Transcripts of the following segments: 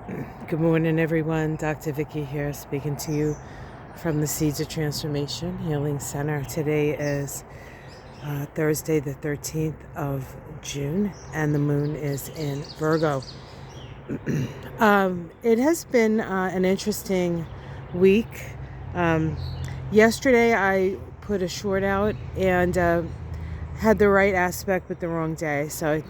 Good morning, everyone. Dr. Vicky here, speaking to you from the Seeds of Transformation Healing Center. Today is Thursday, the 13th of June, and the moon is in Virgo. It has been an interesting week. Yesterday, I put a short out and had the right aspect but the wrong day. So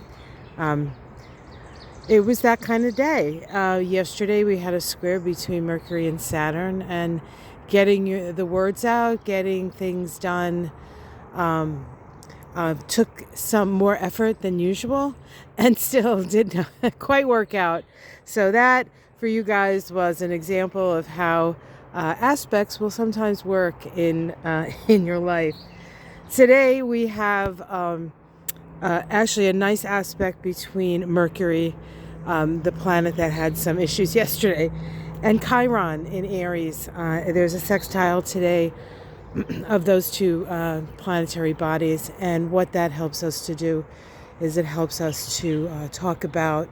it was that kind of day. Yesterday we had a square between Mercury and Saturn, and getting the words out, getting things done took some more effort than usual and still did not quite work out. So that, for you guys, was an example of how aspects will sometimes work in your life. Today we have actually a nice aspect between Mercury, the planet that had some issues yesterday, and Chiron in Aries. There's a sextile today of those two planetary bodies, and what that helps us to do is it helps us to talk about,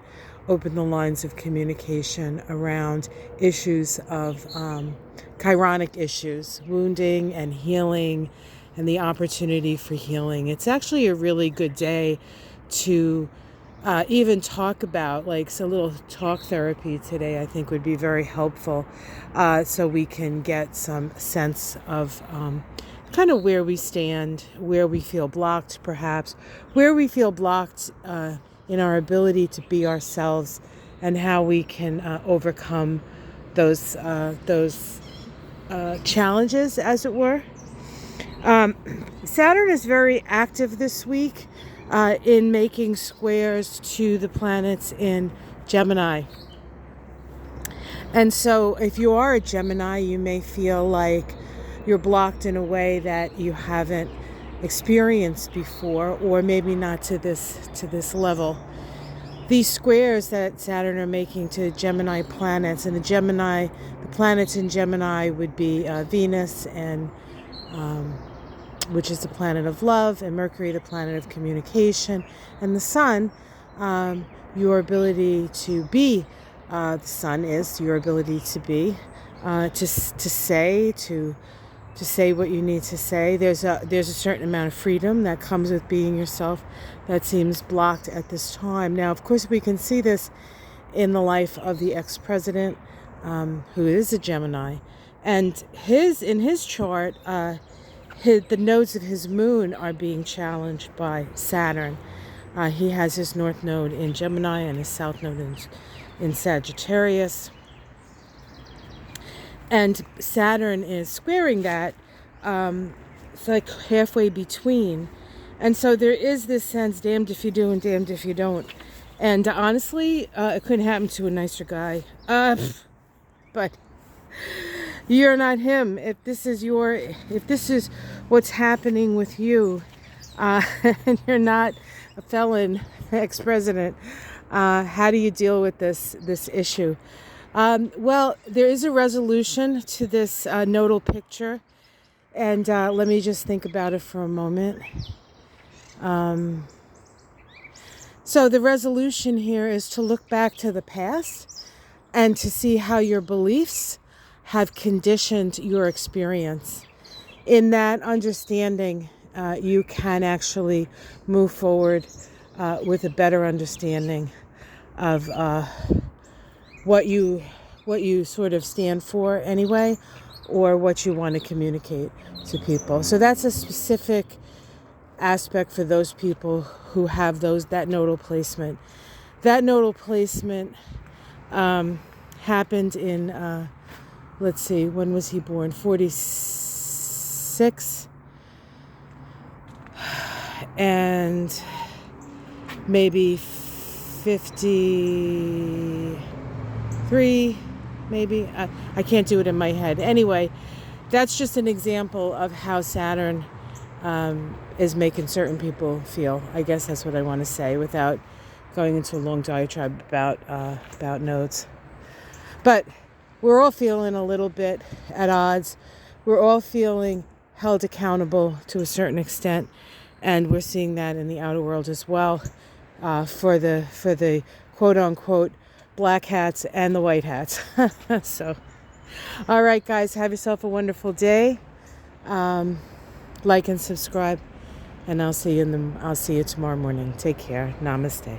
open the lines of communication around issues of chironic issues, wounding and healing, and the opportunity for healing. It's actually a really good day to even talk about, like, so a little talk therapy today I think would be very helpful, so we can get some sense of kind of where we stand, where we feel blocked perhaps, where we feel blocked in our ability to be ourselves, and how we can overcome those challenges, as it were. Saturn is very active this week in making squares to the planets in Gemini. And so if you are a Gemini, you may feel like you're blocked in a way that you haven't experienced before, or maybe not to this level. These squares that Saturn are making to Gemini planets, and the planets in Gemini would be Venus, and which is the planet of love, and Mercury, the planet of communication, and the Sun, your ability to be. The Sun is your ability to be, to say what you need to say. There's a certain amount of freedom that comes with being yourself that seems blocked at this time. Now, of course, we can see this in the life of the ex-president, who is a Gemini, and in his chart, the nodes of his moon are being challenged by Saturn. He has his north node in Gemini and his south node in Sagittarius. And Saturn is squaring that. It's like halfway between. And so there is this sense, damned if you do and damned if you don't. And honestly, it couldn't happen to a nicer guy. But you're not him. If this is what's happening with you, and you're not a felon ex-president, how do you deal with this issue? Well, there is a resolution to this nodal picture, and let me just think about it for a moment. So the resolution here is to look back to the past and to see how your beliefs have conditioned your experience. In that understanding, you can actually move forward with a better understanding of what you sort of stand for anyway, or what you want to communicate to people. So that's a specific aspect for those people who have that nodal placement. That nodal placement happened in let's see, when was he born? 46, and maybe 53, maybe. I can't do it in my head. Anyway, that's just an example of how Saturn is making certain people feel. I guess that's what I want to say without going into a long diatribe about nodes. But we're all feeling a little bit at odds. We're all feeling held accountable to a certain extent, and we're seeing that in the outer world as well, for the quote unquote black hats and the white hats. So, all right, guys, have yourself a wonderful day. Like and subscribe, and I'll see you tomorrow morning. Take care. Namaste.